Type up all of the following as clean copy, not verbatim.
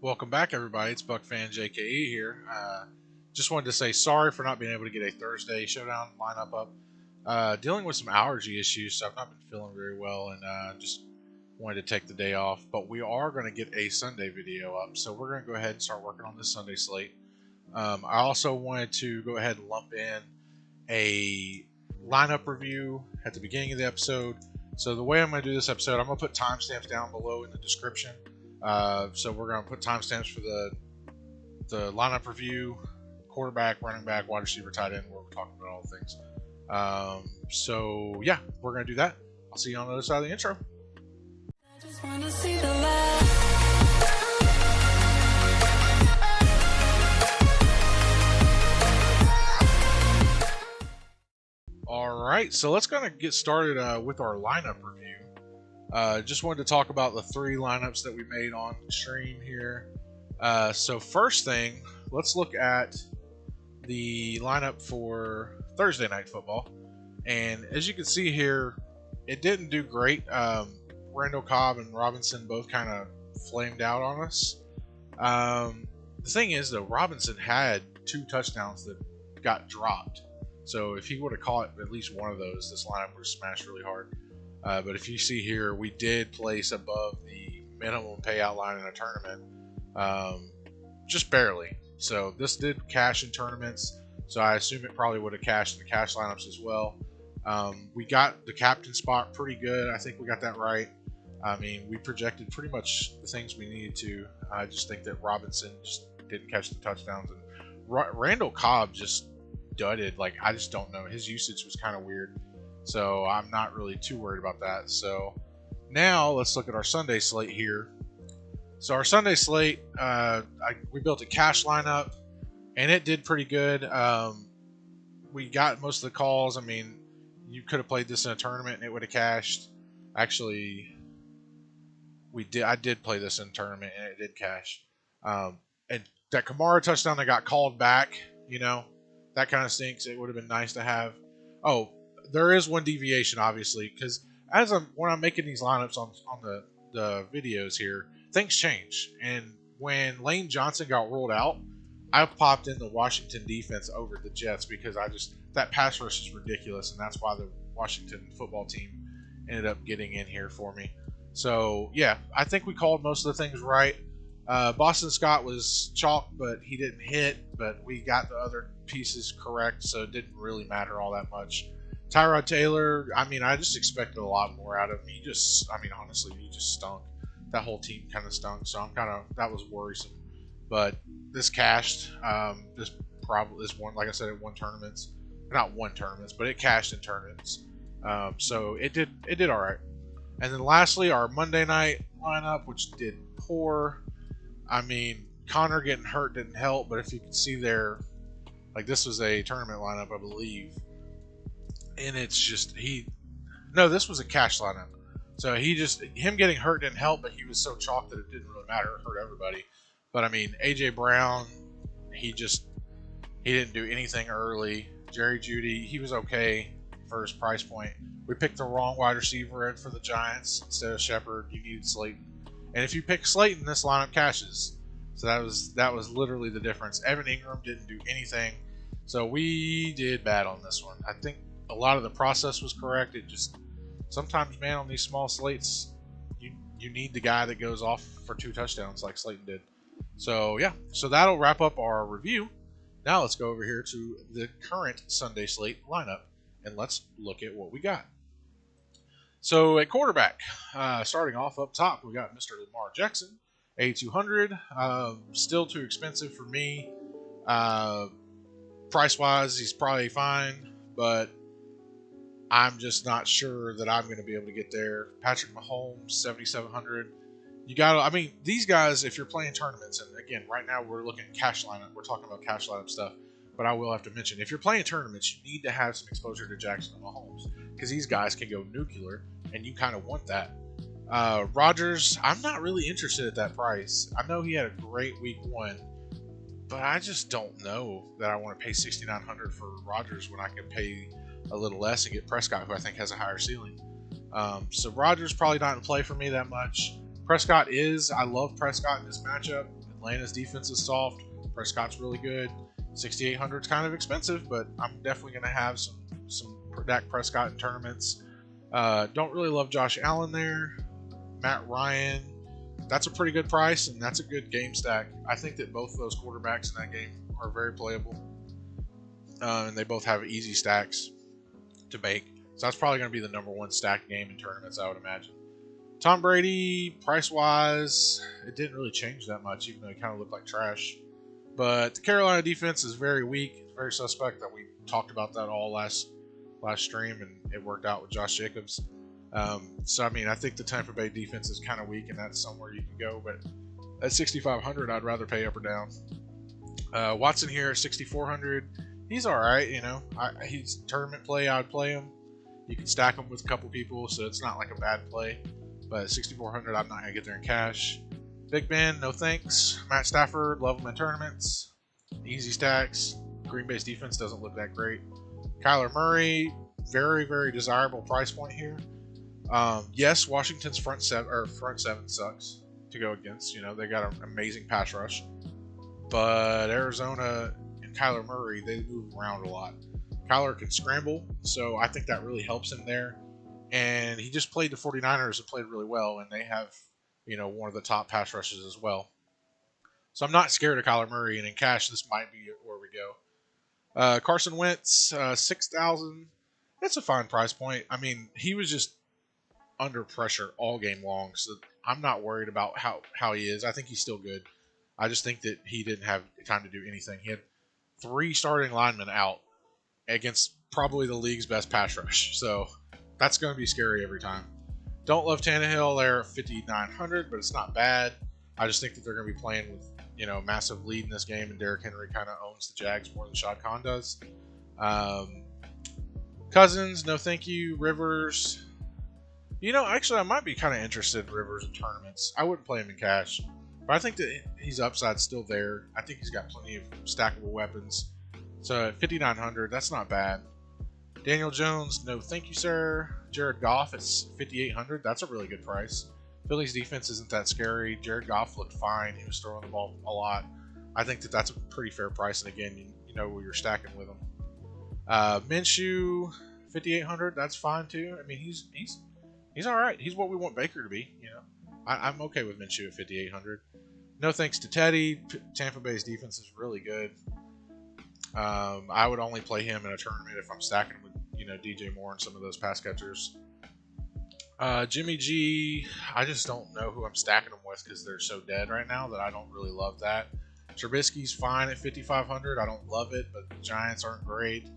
Welcome back, everybody. It's Buck Fan JKE here. Just wanted to say sorry for not being able to get a Thursday showdown lineup up. Dealing with some allergy issues, so I've not been feeling very well, and just wanted to take the day off. But we are going to get a Sunday video up, so we're going to go ahead and start working on this Sunday slate. I also wanted to go ahead and lump in a lineup review at the beginning of the episode. So the way I'm going to do this episode, I'm going to put timestamps down below in the description. So we're going to put timestamps for the lineup review, quarterback, running back, wide receiver, tight end, where we're talking about all the things. So yeah, we're going to do that. I'll see you on the other side of the intro. I just wanna see the light. All right, so let's kind of get started with our lineup review. Just wanted to talk about the three lineups that we made on stream here. So first thing, let's look at the lineup for Thursday Night Football. And as you can see here, it didn't do great. Randall Cobb and Robinson both kind of flamed out on us. The thing is, though, Robinson had 2 touchdowns that got dropped. So if he would have caught at least one of those, this lineup would have smashed really hard. But if you see here, we did place above the minimum payout line in a tournament, just barely. So this did cash in tournaments, so I assume it probably would have cashed in the cash lineups as well. We got the captain spot pretty good. I think we got that right. I mean, we projected pretty much the things we needed to. I just think that Robinson just didn't catch the touchdowns, and Randall Cobb just dudded. Like, I just don't know. His usage was kind of weird. So I'm not really too worried about that. So now let's look at our Sunday slate here. So our Sunday slate, we built a cash lineup, and it did pretty good. We got most of the calls. I mean, you could have played this in a tournament and it would have cashed. Actually, I did play this in a tournament and it did cash. And that Kamara touchdown that got called back, that kind of stinks. It would have been nice to have. Oh, there is one deviation, obviously, because when I'm making these lineups on the videos here, things change. And when Lane Johnson got ruled out, I popped in the Washington defense over the Jets because that pass rush is ridiculous, and that's why the Washington football team ended up getting in here for me. So yeah, I think we called most of the things right. Boston Scott was chalk, but he didn't hit, but we got the other pieces correct, so it didn't really matter all that much. Tyrod Taylor, I mean, I just expected a lot more out of him. Honestly, he just stunk. That whole team kind of stunk, so that was worrisome. But this cashed. This one, like I said, it won tournaments. Not won tournaments, but it cashed in tournaments. So it did all right. And then lastly, our Monday night lineup, which did poor. I mean, Connor getting hurt didn't help, but if you can see there, like, this was a tournament lineup, I believe. And it's just, this was a cash lineup. So him getting hurt didn't help, but he was so chalk that it didn't really matter. It hurt everybody. But I mean, AJ Brown, he didn't do anything early. Jerry Jeudy, he was okay for his price point. We picked the wrong wide receiver in for the Giants instead of Shepard. You needed Slayton. And if you pick Slayton, this lineup cashes. So that was literally the difference. Evan Ingram didn't do anything. So we did bad on this one. I think a lot of the process was correct. It just, sometimes, man, on these small slates, you need the guy that goes off for 2 touchdowns like Slayton did. So yeah, so that'll wrap up our review. Now let's go over here to the current Sunday slate lineup, and let's look at what we got. So at quarterback, starting off up top, we got Mr. Lamar Jackson, A200. Still too expensive for me. Price-wise, he's probably fine, but I'm just not sure that I'm going to be able to get there. Patrick Mahomes, 7,700. These guys, if you're playing tournaments, and again, right now we're looking at cash lineup. We're talking about cash lineup stuff, but I will have to mention, if you're playing tournaments, you need to have some exposure to Jackson and Mahomes because these guys can go nuclear, and you kind of want that. Rodgers, I'm not really interested at that price. I know he had a great week 1, but I just don't know that I want to pay $6,900 for Rodgers when I can pay a little less and get Prescott, who I think has a higher ceiling. So Rodgers probably not in play for me that much. Prescott is. I love Prescott in this matchup. Atlanta's defense is soft. Prescott's really good. 6,800 is kind of expensive, but I'm definitely going to have some Dak Prescott in tournaments. Don't really love Josh Allen there. Matt Ryan, that's a pretty good price, and that's a good game stack. I think that both of those quarterbacks in that game are very playable, and they both have easy stacks to make. So that's probably going to be the number one stacked game in tournaments, I would imagine. Tom Brady, price-wise, it didn't really change that much, even though he kind of looked like trash. But the Carolina defense is very weak. It's very suspect that we talked about that all last stream, and it worked out with Josh Jacobs. So, I mean, I think the Tampa Bay defense is kind of weak, and that's somewhere you can go. But at 6,500, I'd rather pay up or down. Watson here at 6,400. He's all right, you know. He's tournament play. I would play him. You can stack him with a couple people, so it's not like a bad play. But at 6,400, I'm not going to get there in cash. Big Ben, no thanks. Matt Stafford, love him in tournaments. Easy stacks. Green Bay's defense doesn't look that great. Kyler Murray, very, very desirable price point here. Yes, Washington's front seven sucks to go against. You know, they got an amazing pass rush. But Arizona and Kyler Murray, they move around a lot. Kyler can scramble, so I think that really helps him there. And he just played the 49ers and played really well, and they have, you know, one of the top pass rushes as well. So I'm not scared of Kyler Murray, and in cash, this might be where we go. Carson Wentz, 6,000. That's a fine price point. I mean, he was just under pressure all game long, so I'm not worried about how he is. I think he's still good. I just think that he didn't have time to do anything. He had 3 starting linemen out against probably the league's best pass rush, so that's going to be scary every time. Don't love Tannehill there at 5,900, but it's not bad. I just think that they're going to be playing with, you know, massive lead in this game, and Derrick Henry kind of owns the Jags more than Shad Khan does. Cousins, no thank you. Rivers, you know, actually I might be kind of interested in Rivers in tournaments. I wouldn't play him in cash, but I think that his upside's still there. I think he's got plenty of stackable weapons. So at 5,900, that's not bad. Daniel Jones, no thank you, sir. Jared Goff at 5,800, that's a really good price. Philly's defense isn't that scary. Jared Goff looked fine. He was throwing the ball a lot. I think that that's a pretty fair price, and again, you know where you're stacking with him. Minshew, 5,800, that's fine too. I mean, he's all right. He's what we want Baker to be. You know, I'm okay with Minshew at 5,800. No thanks to Teddy. Tampa Bay's defense is really good. I would only play him in a tournament if I'm stacking with, you know, DJ Moore and some of those pass catchers. Jimmy G, I just don't know who I'm stacking them with because they're so dead right now that I don't really love that. Trubisky's fine at 5,500. I don't love it, but the Giants aren't great.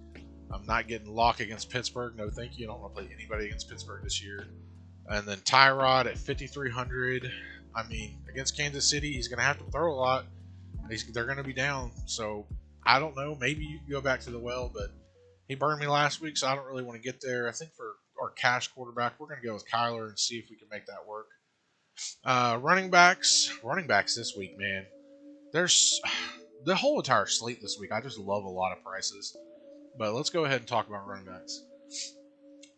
I'm not getting Locke against Pittsburgh. No, thank you. I don't want to play anybody against Pittsburgh this year. And then Tyrod at 5,300. I mean, against Kansas City, he's going to have to throw a lot. They're going to be down. So, I don't know. Maybe you can go back to the well, but he burned me last week, so I don't really want to get there. I think for our cash quarterback, we're going to go with Kyler and see if we can make that work. Running backs this week, man. There's the whole entire slate this week. I just love a lot of prices. But let's go ahead and talk about running backs.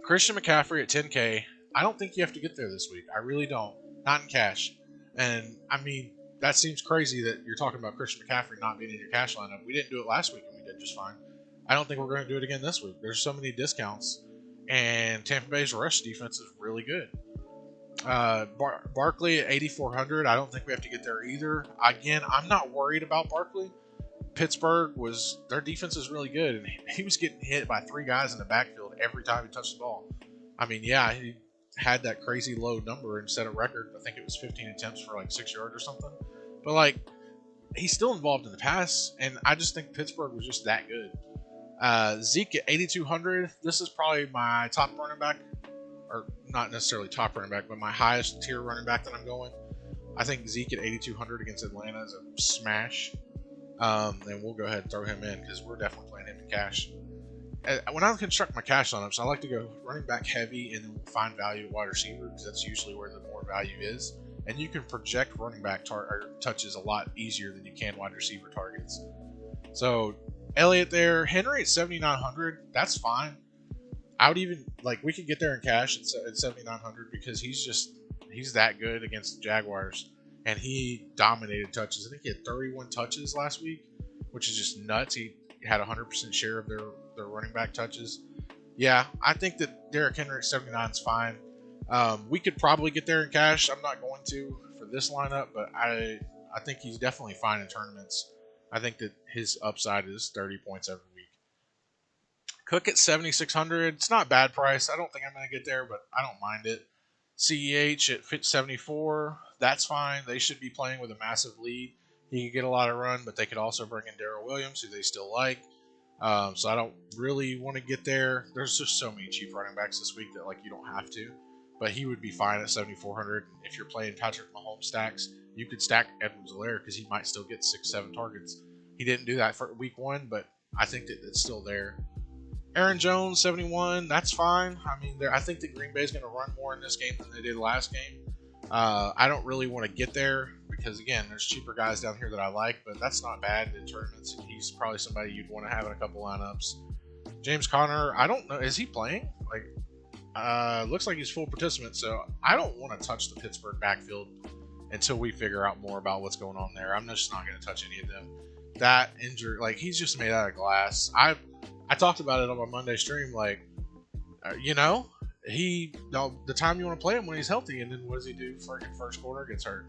Christian McCaffrey at 10K. I don't think you have to get there this week. I really don't. Not in cash. And, I mean, that seems crazy that you're talking about Christian McCaffrey not being in your cash lineup. We didn't do it last week, and we did just fine. I don't think we're going to do it again this week. There's so many discounts, and Tampa Bay's rush defense is really good. Barkley at 8,400. I don't think we have to get there either. Again, I'm not worried about Barkley. Pittsburgh their defense is really good, and he was getting hit by 3 guys in the backfield every time he touched the ball. I mean, yeah, he had that crazy low number and set a record. I think it was 15 attempts for like 6 yards or something. But like, he's still involved in the pass, and I just think Pittsburgh was just that good. Zeke at 8,200. This is probably my top running back, or not necessarily top running back, but my highest tier running back that I'm going. I think Zeke at 8,200 against Atlanta is a smash. And we'll go ahead and throw him in because we're definitely playing him in cash. When I construct my cash lineups, I like to go running back heavy and then find value at wide receiver because that's usually where the more value is. And you can project running back touches a lot easier than you can wide receiver targets. So Elliott there, Henry at 7,900. That's fine. I would even we could get there in cash at 7,900 because he's that good against the Jaguars. and he dominated touches. I think he had 31 touches last week, which is just nuts. He had 100% share of their running back touches. Yeah, I think that Derrick Henry at 79 is fine. We could probably get there in cash. I'm not going to for this lineup, but I think he's definitely fine in tournaments. I think that his upside is 30 points every week. Cook at 7,600. It's not a bad price. I don't think I'm going to get there, but I don't mind it. CEH at 74. That's fine. They should be playing with a massive lead. He could get a lot of run, but they could also bring in Darrell Williams, who they still like. So I don't really want to get there. There's just so many cheap running backs this week that like you don't have to. But he would be fine at 7,400. If you're playing Patrick Mahomes stacks, you could stack Edwards-Helaire because he might still get 6-7 targets. He didn't do that for week 1, but I think that it's still there. Aaron Jones, 71. That's fine. I mean, I think that Green Bay is going to run more in this game than they did last game. I don't really want to get there because, again, there's cheaper guys down here that I like, but that's not bad in tournaments. He's probably somebody you'd want to have in a couple lineups. James Conner, I don't know. Is he playing? Looks like he's full participant, so I don't want to touch the Pittsburgh backfield until we figure out more about what's going on there. I'm just not going to touch any of them. That injury, he's just made out of glass. I talked about it on my Monday stream, the time you want to play him when he's healthy, and then what does he do? First quarter, gets hurt.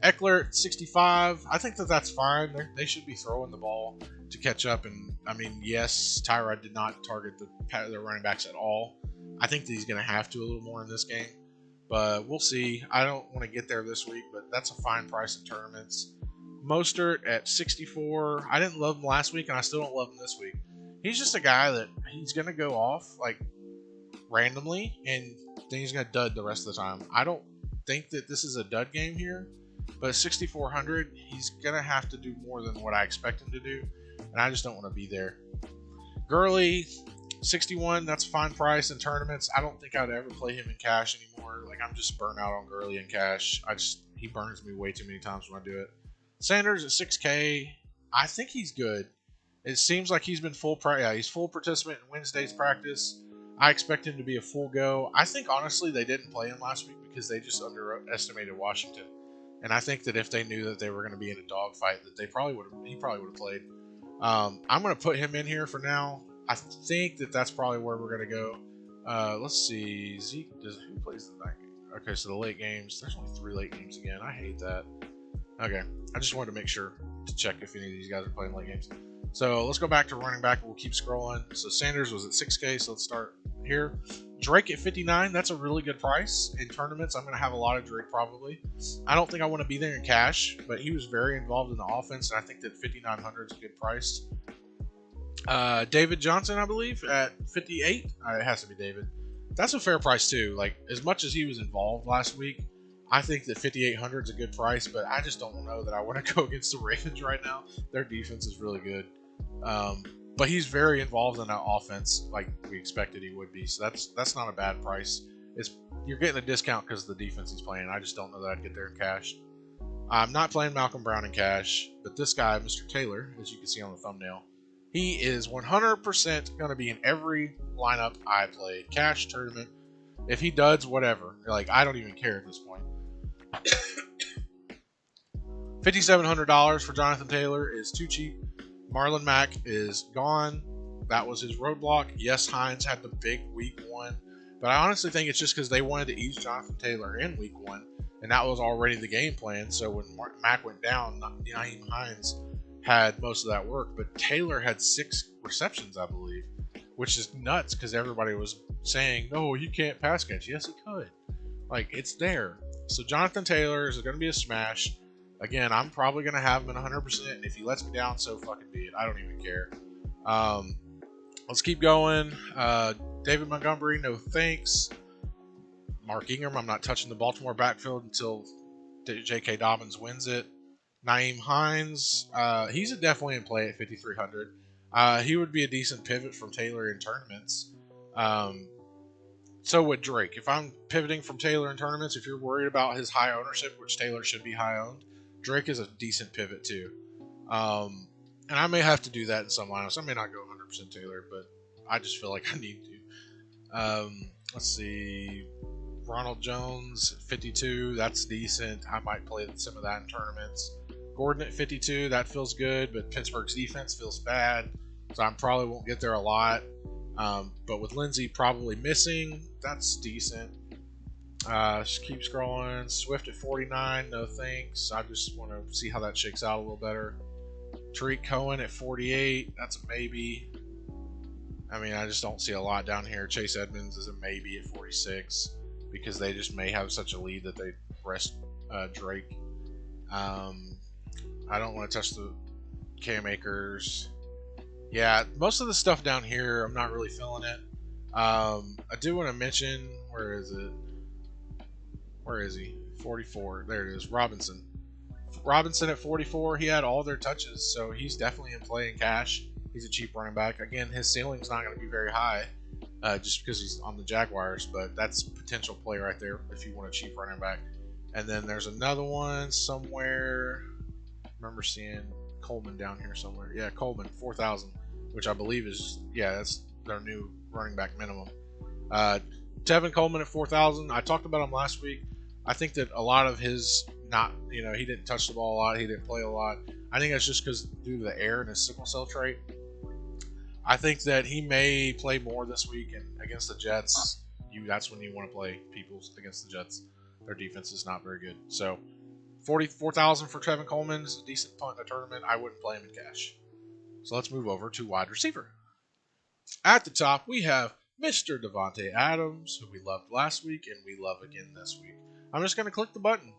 Eckler, 65. I think that's fine. They should be throwing the ball to catch up, and I mean, yes, Tyrod did not target the running backs at all. I think that he's going to have to a little more in this game, but we'll see. I don't want to get there this week, but that's a fine price in tournaments. Mostert at 64. I didn't love him last week, and I still don't love him this week. He's just a guy that he's going to go off randomly, and then he's going to dud the rest of the time. I don't think that this is a dud game here, but at 6,400, he's going to have to do more than what I expect him to do, and I just don't want to be there. Gurley, 61, that's a fine price in tournaments. I don't think I'd ever play him in cash anymore. I'm just burnt out on Gurley in cash. He burns me way too many times when I do it. Sanders at 6K, I think he's good. It seems like he's been he's full participant in Wednesday's practice. I expect him to be a full go. I think, honestly, they didn't play him last week because they just underestimated Washington. And I think that if they knew that they were going to be in a dogfight, that he probably would have played. I'm going to put him in here for now. I think that that's probably where we're going to go. Let's see. Zeke, who plays the night game? Okay, so the late games. There's only 3 late games again. I hate that. Okay, I just wanted to make sure to check if any of these guys are playing late games. So let's go back to running back. We'll keep scrolling. So Sanders was at 6K, so let's start here. Drake at 59. That's a really good price. In tournaments, I'm going to have a lot of Drake probably. I don't think I want to be there in cash, but he was very involved in the offense, and I think that 5,900 is a good price. David Johnson, I believe, at 58. It has to be David. That's a fair price too. As much as he was involved last week, I think that 5,800 is a good price, but I just don't know that I want to go against the Ravens right now. Their defense is really good. But he's very involved in that offense like we expected he would be. So that's not a bad price. You're getting a discount because of the defense he's playing. I just don't know that I'd get there in cash. I'm not playing Malcolm Brown in cash, but this guy, Mr. Taylor, as you can see on the thumbnail, he is 100% going to be in every lineup I play. Cash, tournament. If he duds, whatever. I don't even care at this point. $5,700 for Jonathan Taylor is too cheap. Marlon Mack is gone. That was his roadblock. Yes, Hines had the big week 1, but I honestly think it's just because they wanted to ease Jonathan Taylor in week 1, and that was already the game plan. So when Mack went down, Nyheim Hines had most of that work, but Taylor had 6 receptions, I believe, which is nuts because everybody was saying, no, he can't pass catch. Yes, he could. It's there. So Jonathan Taylor is going to be a smash. Again, I'm probably going to have him at 100%, and if he lets me down, so fucking be it. I don't even care. Let's keep going. David Montgomery, no thanks. Mark Ingram, I'm not touching the Baltimore backfield until J.K. Dobbins wins it. Nyheim Hines, he's definitely in play at 5,300. He would be a decent pivot from Taylor in tournaments. So would Drake. If I'm pivoting from Taylor in tournaments, if you're worried about his high ownership, which Taylor should be high owned, Drake is a decent pivot too. And I may have to do that in some lineups. I may not go 100% Taylor, but I just feel like I need to. Let's see. Ronald Jones, 52. That's decent. I might play some of that in tournaments. Gordon at 52. That feels good, but Pittsburgh's defense feels bad, so I probably won't get there a lot. But with Lindsey probably missing, that's decent. Just keep scrolling. Swift at 49. No thanks. I just want to see how that shakes out a little better. Tariq Cohen at 48. That's a maybe. I mean, I just don't see a lot down here. Chase Edmonds is a maybe at 46 because they just may have such a lead that they rest Drake. I don't want to touch the Cam Akers. Yeah, most of the stuff down here, I'm not really feeling it. I do want to mention, where is it? Where is he? 44. There it is. Robinson. Robinson at 44. He had all their touches, so he's definitely in play in cash. He's a cheap running back. Again, his ceiling's not going to be very high just because he's on the Jaguars, but that's potential play right there if you want a cheap running back. And then there's another one somewhere. I remember seeing Coleman down here somewhere. Yeah, Coleman, 4,000, which I believe is, yeah, that's their new running back minimum. Tevin Coleman at 4,000. I talked about him last week. I think that a lot of his he didn't touch the ball a lot. He didn't play a lot. I think that's just because due to the air and his sickle cell trait. I think that he may play more this week, and against the Jets, that's when you want to play people against the Jets. Their defense is not very good. So 44,000 for Tevin Coleman is a decent punt in a tournament. I wouldn't play him in cash. So let's move over to wide receiver. At the top, we have Mr. Davante Adams, who we loved last week and we love again this week. I'm just going to click the button.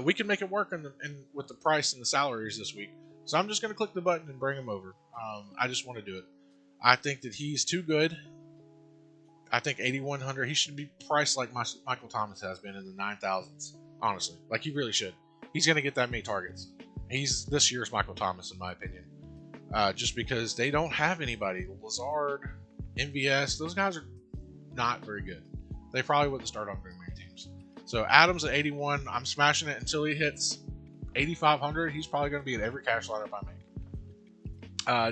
We can make it work with the price and the salaries this week. So I'm just going to click the button and bring him over. I just want to do it. I think that he's too good. I think 8,100. He should be priced like Michael Thomas has been in the 9,000s. Honestly, like he really should. He's going to get that many targets. He's this year's Michael Thomas, in my opinion. Just because they don't have anybody. Lazard, MVS, those guys are not very good. They probably wouldn't start on very many teams. So Adams at 81. I'm smashing it until he hits 8,500. He's probably going to be in every cash lineup I make.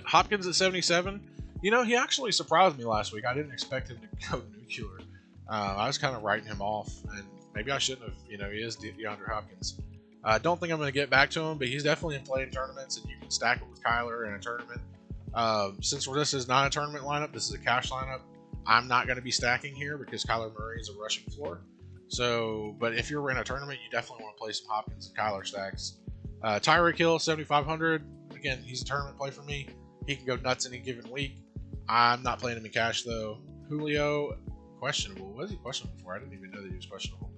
Hopkins at 77. He actually surprised me last week. I didn't expect him to go nuclear. I was kind of writing him off, and maybe I shouldn't have. He is DeAndre Hopkins. I don't think I'm going to get back to him, but he's definitely in play in tournaments, and you can stack it with Kyler in a tournament. Since this is not a tournament lineup, this is a cash lineup, I'm not going to be stacking here because Kyler Murray is a rushing floor. So, but if you're in a tournament, you definitely want to play some Hopkins and Kyler stacks. Tyreek Hill, 7,500. Again, he's a tournament play for me. He can go nuts any given week. I'm not playing him in cash, though. Julio, questionable. What is he questionable for? I didn't even know that he was questionable.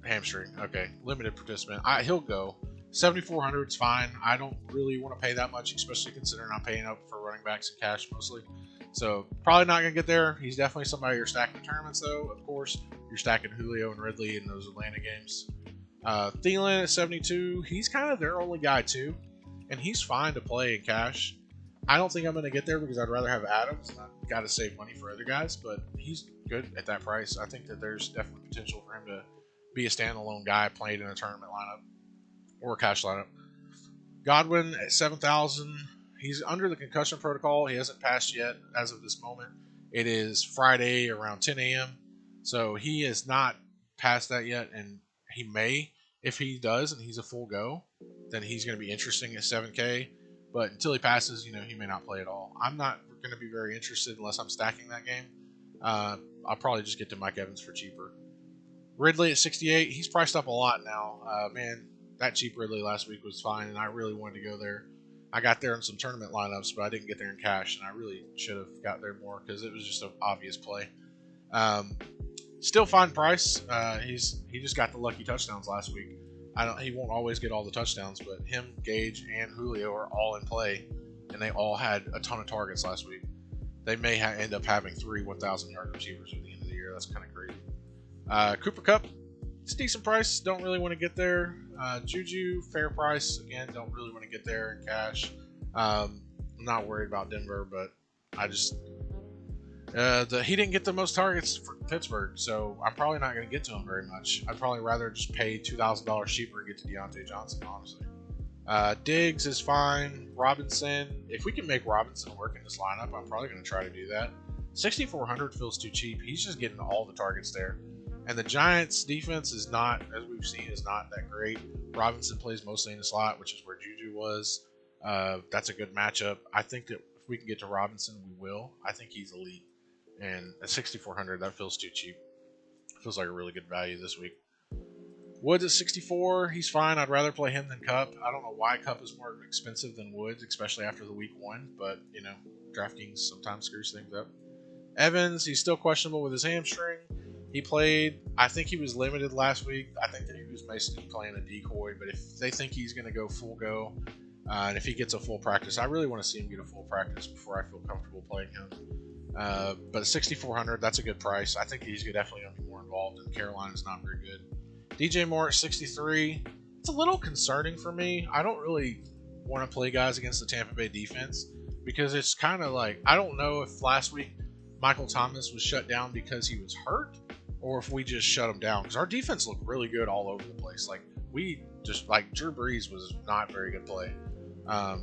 Hamstring. Okay. Limited participant. He'll go. 7,400 is fine. I don't really want to pay that much, especially considering I'm paying up for running backs in cash mostly. So probably not going to get there. He's definitely somebody you're stacking in tournaments, though. Of course, you're stacking Julio and Ridley in those Atlanta games. Thielen at 72. He's kind of their only guy, too. And he's fine to play in cash. I don't think I'm going to get there because I'd rather have Adams, and I've got to save money for other guys, but he's good at that price. I think that there's definitely potential for him to be a standalone guy played in a tournament lineup or a cash lineup. Godwin at 7,000. He's under the concussion protocol. He hasn't passed yet as of this moment. It is Friday around 10 a.m., so he is not past that yet, and he may. If he does and he's a full go, then he's going to be interesting at 7K. But until he passes, he may not play at all. I'm not going to be very interested unless I'm stacking that game. I'll probably just get to Mike Evans for cheaper. Ridley at 68. He's priced up a lot now. Man, that cheap Ridley last week was fine, and I really wanted to go there. I got there in some tournament lineups, but I didn't get there in cash, and I really should have got there more because it was just an obvious play. Still fine price. He just got the lucky touchdowns last week. He won't always get all the touchdowns, but him, Gage, and Julio are all in play, and they all had a ton of targets last week. They may end up having 3 1,000-yard receivers at the end of the year. That's kind of crazy. Cooper Kupp, it's a decent price. Don't really want to get there. Juju, fair price. Again, don't really want to get there in cash. I'm not worried about Denver, but I just... he didn't get the most targets for Pittsburgh, so I'm probably not going to get to him very much. I'd probably rather just pay $2,000 cheaper and get to Deontay Johnson, honestly. Diggs is fine. Robinson, if we can make Robinson work in this lineup, I'm probably going to try to do that. 6,400 feels too cheap. He's just getting all the targets there. And the Giants' defense is not, as we've seen, is not that great. Robinson plays mostly in the slot, which is where Juju was. That's a good matchup. I think that if we can get to Robinson, we will. I think he's elite. And at 6,400, that feels too cheap. Feels like a really good value this week. Woods at 64, he's fine. I'd rather play him than Cup. I don't know why Cup is more expensive than Woods, especially after the week 1, but, you know, Draftkings sometimes screws things up. Evans, he's still questionable with his hamstring. He played, I think he was limited last week. I think that he was basically playing a decoy, but if they think he's going to go full go, and if he gets a full practice, I really want to see him get a full practice before I feel comfortable playing him. But 6,400, that's a good price. I think he's definitely going to be more involved, and Carolina's not very good. DJ Moore at 63. It's a little concerning for me. I don't really want to play guys against the Tampa Bay defense because it's kind of like, I don't know if last week Michael Thomas was shut down because he was hurt or if we just shut him down, because our defense looked really good all over the place. Like, we just, like, Drew Brees was not very good play.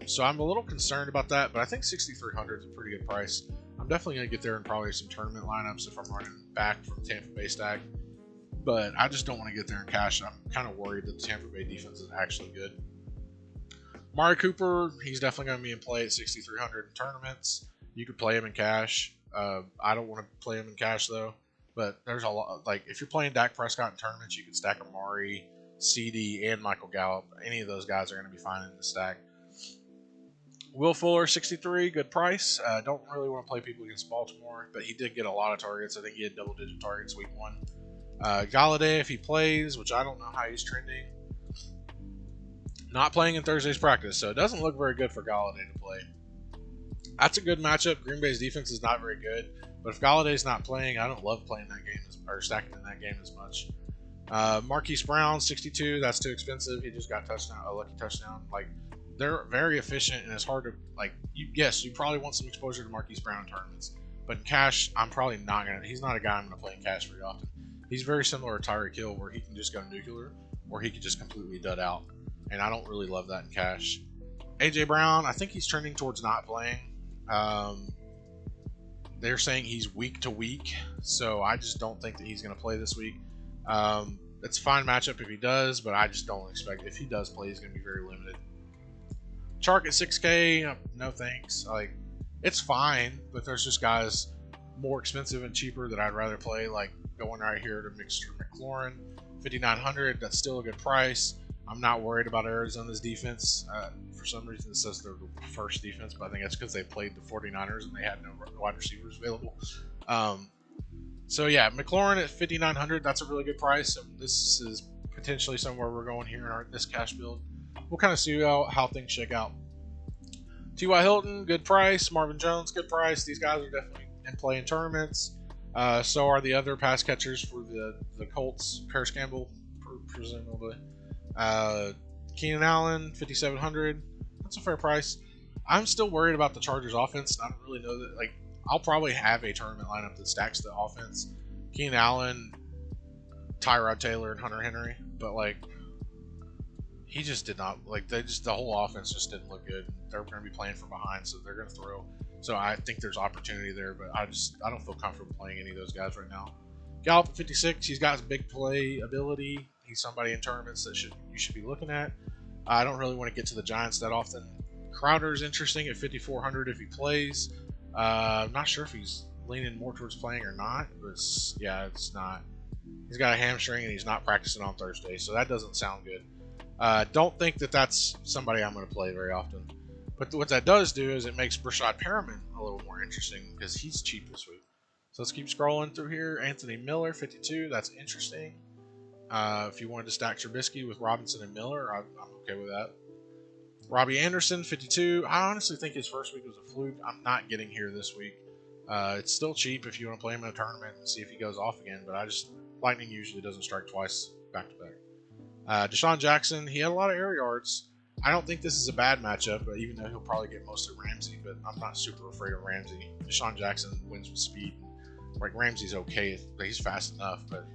So I'm a little concerned about that, but I think 6,300 is a pretty good price. I'm definitely going to get there in probably some tournament lineups if I'm running back from Tampa Bay stack. But I just don't want to get there in cash. I'm kind of worried that the Tampa Bay defense is actually good. Amari Cooper, he's definitely going to be in play at 6,300 in tournaments. You could play him in cash. I don't want to play him in cash, though. But there's a lot, like, if you're playing Dak Prescott in tournaments, you can stack Amari, CD, and Michael Gallup. Any of those guys are going to be fine in the stack. Will Fuller, 63, good price. Don't really want to play people against Baltimore, but he did get a lot of targets. I think he had double-digit targets week 1. Galladay, if he plays, which I don't know how he's trending, not playing in Thursday's practice, so it doesn't look very good for Galladay to play. That's a good matchup. Green Bay's defense is not very good, but if Galladay's not playing, I don't love playing that game or stacking in that game as much. Marquise Brown, 62, that's too expensive. He just got a lucky touchdown. Like, they're very efficient, and it's hard to, like, yes, you probably want some exposure to Marquise Brown in tournaments, but in cash, I'm probably not going to. He's not a guy I'm going to play in cash very often. He's very similar to Tyreek Hill, where he can just go nuclear, or he could just completely dud out. And I don't really love that in cash. AJ Brown, I think he's trending towards not playing. They're saying he's week to week, so I just don't think that he's going to play this week. It's a fine matchup if he does, but I just don't expect, if he does play, he's going to be very limited. Chark at 6K, no thanks. Like, it's fine, but there's just guys more expensive and cheaper that I'd rather play, like going right here to Mixture McLaurin, 5,900. That's still a good price. I'm not worried about Arizona's defense. For some reason, it says they're the first defense, but I think that's because they played the 49ers and they had no wide receivers available. So yeah, McLaurin at 5,900. That's a really good price. And this is potentially somewhere we're going here in this cash build. We'll kind of see how things shake out. T.Y. Hilton, good price. Marvin Jones, good price. These guys are definitely in play in tournaments. So are the other pass catchers for the Colts. Paris Campbell, presumably. Keenan Allen, 5,700. That's a fair price. I'm still worried about the Chargers offense. I don't really know that. Like, I'll probably have a tournament lineup that stacks the offense. Keenan Allen, Tyrod Taylor, and Hunter Henry. But, like, he just did not, like, the whole offense just didn't look good. They're going to be playing from behind, so they're going to throw. So I think there's opportunity there, but I don't feel comfortable playing any of those guys right now. Gallup at 56, he's got big play ability. He's somebody in tournaments that you should be looking at. I don't really want to get to the Giants that often. Crowder's interesting at 5,400 if he plays. I'm not sure if he's leaning more towards playing or not, but it's not. He's got a hamstring and he's not practicing on Thursday, so that doesn't sound good. Don't think that that's somebody I'm going to play very often. But what that does do is it makes Brashad Perriman a little more interesting because he's cheap this week. So let's keep scrolling through here. Anthony Miller, 52. That's interesting. If you wanted to stack Trubisky with Robinson and Miller, I'm okay with that. Robbie Anderson, 52. I honestly think his first week was a fluke. I'm not getting here this week. It's still cheap if you want to play him in a tournament and see if he goes off again, but Lightning usually doesn't strike twice back to back. Deshaun Jackson, he had a lot of air yards. I don't think this is a bad matchup, even though he'll probably get most of Ramsey, but I'm not super afraid of Ramsey. Deshaun Jackson wins with speed. Like, Ramsey's okay, he's fast enough, but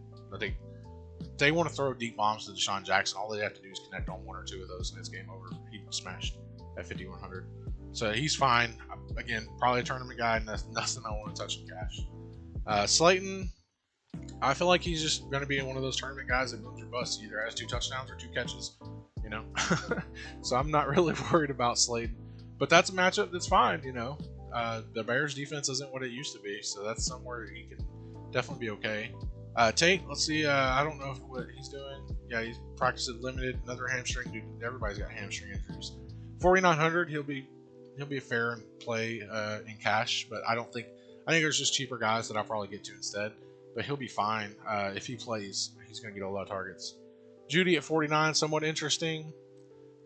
they want to throw deep bombs to Deshaun Jackson. All they have to do is connect on one or two of those, and it's game over. He smashed at 5,100. So he's fine. Again, probably a tournament guy, and that's nothing I want to touch in cash. Slayton, I feel like he's just going to be one of those tournament guys that wins or busts. He either has 2 touchdowns or 2 catches, you know. So I'm not really worried about Slayton. But that's a matchup that's fine, you know. The Bears defense isn't what it used to be, so that's somewhere he can definitely be okay. Tate, let's see. I don't know what he's doing. Yeah, he's practicing limited. Another hamstring. Dude, everybody's got hamstring injuries. 4,900. He'll be a fair and play in cash, but I think there's just cheaper guys that I'll probably get to instead. But he'll be fine if he plays. He's going to get a lot of targets. Judy at 49, somewhat interesting.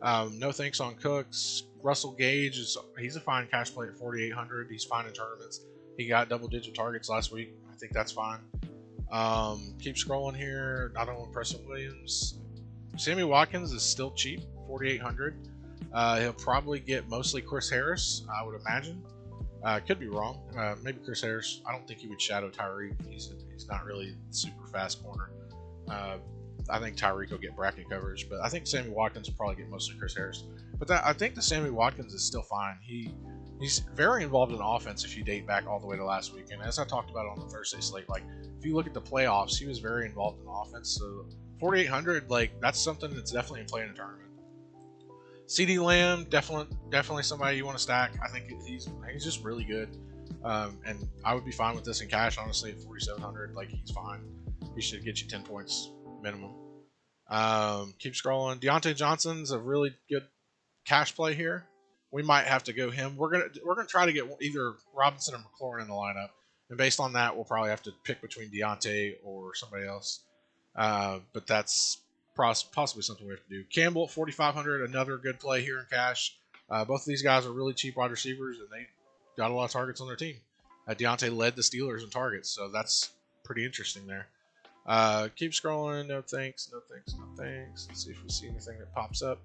No thanks on Cooks. Russell Gage he's a fine cash play at 4,800. He's fine in tournaments. He got double-digit targets last week. I think that's fine. Keep scrolling here. Not on Preston Williams. Sammy Watkins is still cheap, 4,800. He'll probably get mostly Chris Harris, I would imagine. Could be wrong. Maybe Chris Harris. I don't think he would shadow Tyreek. He's not really super fast corner. I think Tyreek will get bracket coverage, but I think Sammy Watkins will probably get mostly Chris Harris. But I think the Sammy Watkins is still fine. He's very involved in offense if you date back all the way to last week. And as I talked about on the Thursday slate, like if you look at the playoffs, he was very involved in offense. So 4,800, like that's something that's definitely in play in a tournament. CD Lamb, definitely somebody you want to stack. I think he's just really good, and I would be fine with this in cash. Honestly, at 4,700, like he's fine. He should get you 10 points minimum. Keep scrolling. Deontay Johnson's a really good cash play here. We might have to go him. We're gonna try to get either Robinson or McLaurin in the lineup, and based on that, we'll probably have to pick between Deontay or somebody else. But that's possibly something we have to do. Campbell at 4,500, another good play here in cash. Both of these guys are really cheap wide receivers, and they got a lot of targets on their team. Deontay led the Steelers in targets, so that's pretty interesting there. Keep scrolling. No thanks. Let's see if we see anything that pops up.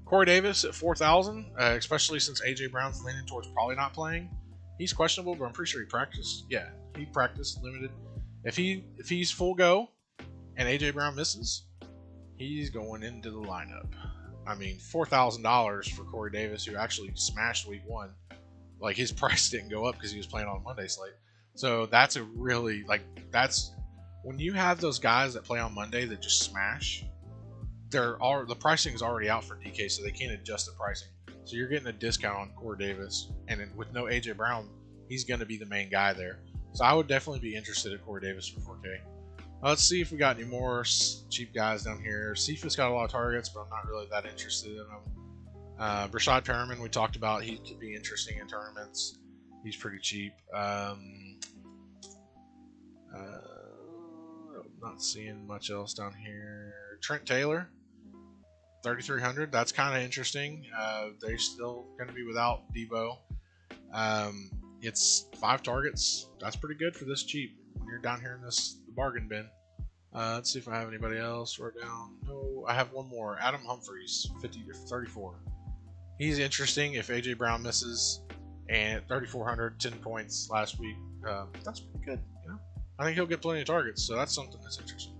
Corey Davis at 4,000, especially since A.J. Brown's leaning towards probably not playing. He's questionable, but I'm pretty sure he practiced. Yeah, he practiced limited. If he's full go and A.J. Brown misses, he's going into the lineup. I mean, $4,000 for Corey Davis, who actually smashed week 1. Like, his price didn't go up because he was playing on Monday slate. So that's a really, that's when you have those guys that play on Monday that just smash, the pricing is already out for DK, so they can't adjust the pricing. So you're getting a discount on Corey Davis, and then with no AJ Brown, he's going to be the main guy there. So I would definitely be interested in Corey Davis for 4K. Let's see if we got any more cheap guys down here. Cephas got a lot of targets, but I'm not really that interested in him. Brashad Perriman, we talked about, he could be interesting in tournaments. He's pretty cheap. Not seeing much else down here. Trent Taylor, 3,300. That's kind of interesting. They're still going to be without Debo. It's 5 targets. That's pretty good for this cheap when you're down here in the bargain bin. Let's see if I have anybody else wrote down. No, I have one more. Adam Humphries, 34. He's interesting if AJ Brown misses, and 3,400, 10 points last week. That's pretty good. You know, I think he'll get plenty of targets, so that's something that's interesting.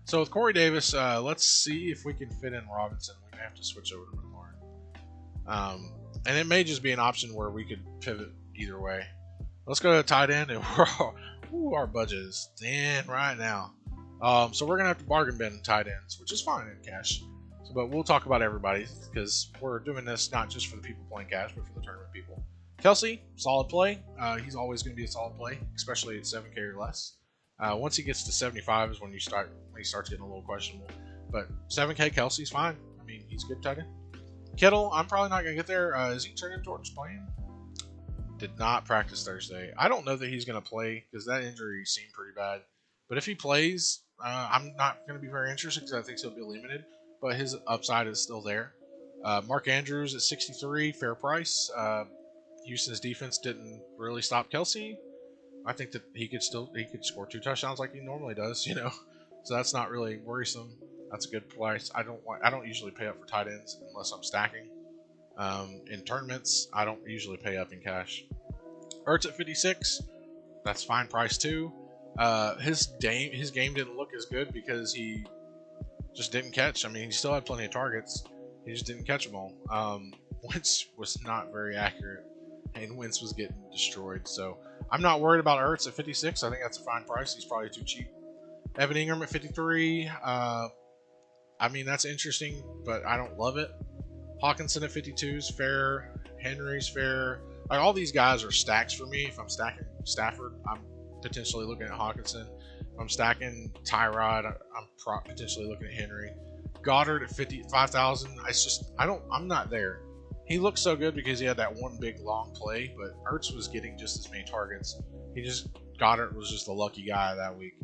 So with Corey Davis, let's see if we can fit in Robinson. We may have to switch over to McLaurin. And it may just be an option where we could pivot either way. Let's go to tight end, and our budget is thin right now. So we're going to have to bargain bin tight ends, which is fine in cash. But we'll talk about everybody because we're doing this not just for the people playing cash, but for the tournament people. Kelsey, solid play. He's always going to be a solid play, especially at 7K or less. Once he gets to 75 is when he starts getting a little questionable. But 7K Kelsey's fine. I mean, he's good tight end. Kittle, I'm probably not going to get there. Is he turning towards playing? Did not practice Thursday. I don't know that he's going to play because that injury seemed pretty bad. But if he plays, I'm not going to be very interested because I think he'll be limited. But his upside is still there. Mark Andrews at 63, fair price. Houston's defense didn't really stop Kelsey. I think that he could score 2 touchdowns like he normally does, you know. So that's not really worrisome. That's a good price. I don't usually pay up for tight ends unless I'm stacking. In tournaments, I don't usually pay up in cash. Ertz at 56, that's fine price too. His game didn't look as good because he just didn't catch. I mean, he still had plenty of targets. He just didn't catch them all. Wentz was not very accurate, and Wentz was getting destroyed. So I'm not worried about Ertz at 56. I think that's a fine price. He's probably too cheap. Evan Ingram at 53. I mean, that's interesting, but I don't love it. Hawkinson at 52 is fair. Henry's fair. Like, all these guys are stacks for me. If I'm stacking Stafford, I'm potentially looking at Hawkinson. If I'm stacking Tyrod, I'm potentially looking at Henry. Goddard at 55,000. I'm not there. He looked so good because he had that one big long play, but Ertz was getting just as many targets. Goddard was just the lucky guy that week.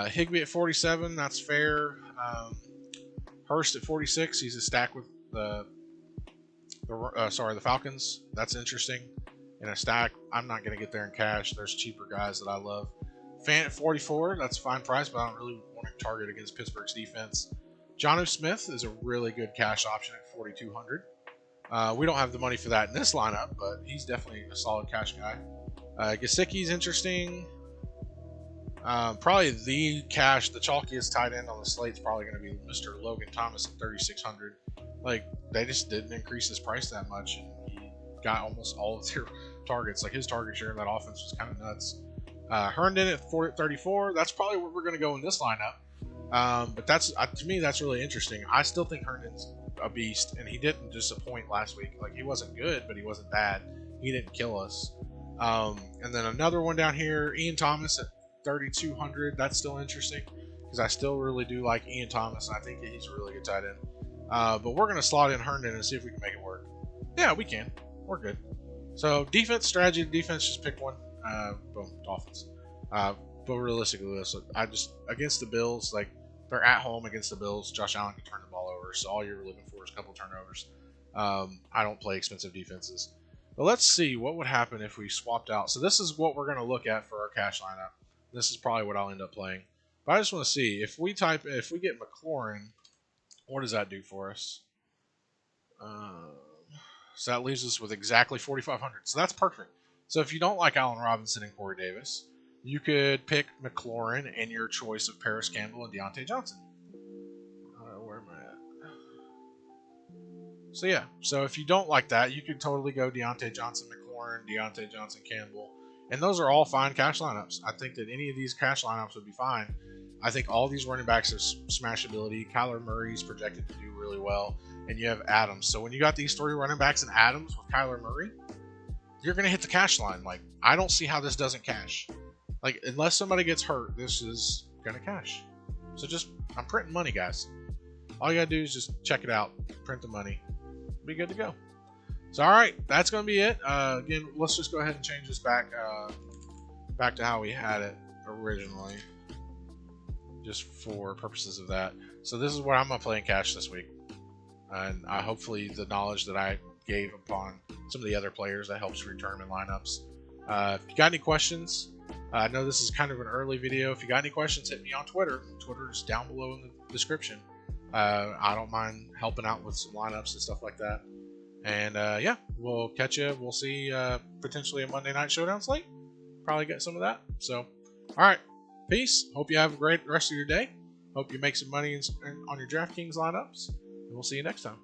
Higbee at 47, that's fair. Hurst at 46, he's a stack with the Falcons. That's interesting. In a stack, I'm not going to get there in cash. There's cheaper guys that I love. Fant at 44, that's a fine price, but I don't really want to target against Pittsburgh's defense. Jonnu Smith is a really good cash option at 4,200. We don't have the money for that in this lineup, but he's definitely a solid cash guy. Gesicki's interesting. Probably the chalkiest tight end on the slate is probably going to be Mr. Logan Thomas at 3,600. Like, they just didn't increase his price that much, and he got almost all of their targets. Like, his target share in that offense was kind of nuts. Herndon at 34. That's probably where we're going to go in this lineup. But to me, that's really interesting. I still think Herndon's a beast, and he didn't disappoint last week. Like, he wasn't good, but he wasn't bad. He didn't kill us. And then another one down here, Ian Thomas at 3,200. That's still interesting because I still really do like Ian Thomas, and I think he's a really good tight end. But we're going to slot in Herndon and see if we can make it work. Yeah, we can. We're good. So defense, strategy, defense, just pick one. Boom, Dolphins. But realistically, against the Bills, like, they're at home against the Bills. Josh Allen can turn the ball over, so all you're looking for is a couple turnovers. I don't play expensive defenses. But let's see what would happen if we swapped out. So this is what we're going to look at for our cash lineup. This is probably what I'll end up playing. But I just want to see if we get McLaurin, what does that do for us? So that leaves us with exactly 4,500. So that's perfect. So if you don't like Allen Robinson and Corey Davis, you could pick McLaurin and your choice of Paris Campbell and Deontay Johnson. Where am I at? So yeah, so if you don't like that, you could totally go Deontay Johnson, McLaurin, Deontay Johnson, Campbell. And those are all fine cash lineups. I think that any of these cash lineups would be fine. I think all these running backs have smashability. Kyler Murray's projected to do really well. And you have Adams. So when you got these three running backs and Adams with Kyler Murray, you're going to hit the cash line. Like, I don't see how this doesn't cash. Like, unless somebody gets hurt, this is going to cash. So I'm printing money, guys. All you got to do is just check it out. Print the money. Be good to go. So, all right, that's going to be it. Again, let's just go ahead and change this back to how we had it originally, just for purposes of that. So this is where I'm going to play in cash this week. And hopefully the knowledge that I gave upon some of the other players, that helps return in lineups. If you got any questions, I know this is kind of an early video. If you got any questions, hit me on Twitter. Twitter is down below in the description. I don't mind helping out with some lineups and stuff like that. And yeah, we'll catch you. We'll see potentially a Monday Night Showdown slate. Probably get some of that. So, all right. Peace. Hope you have a great rest of your day. Hope you make some money on your Draftkings lineups. And we'll see you next time.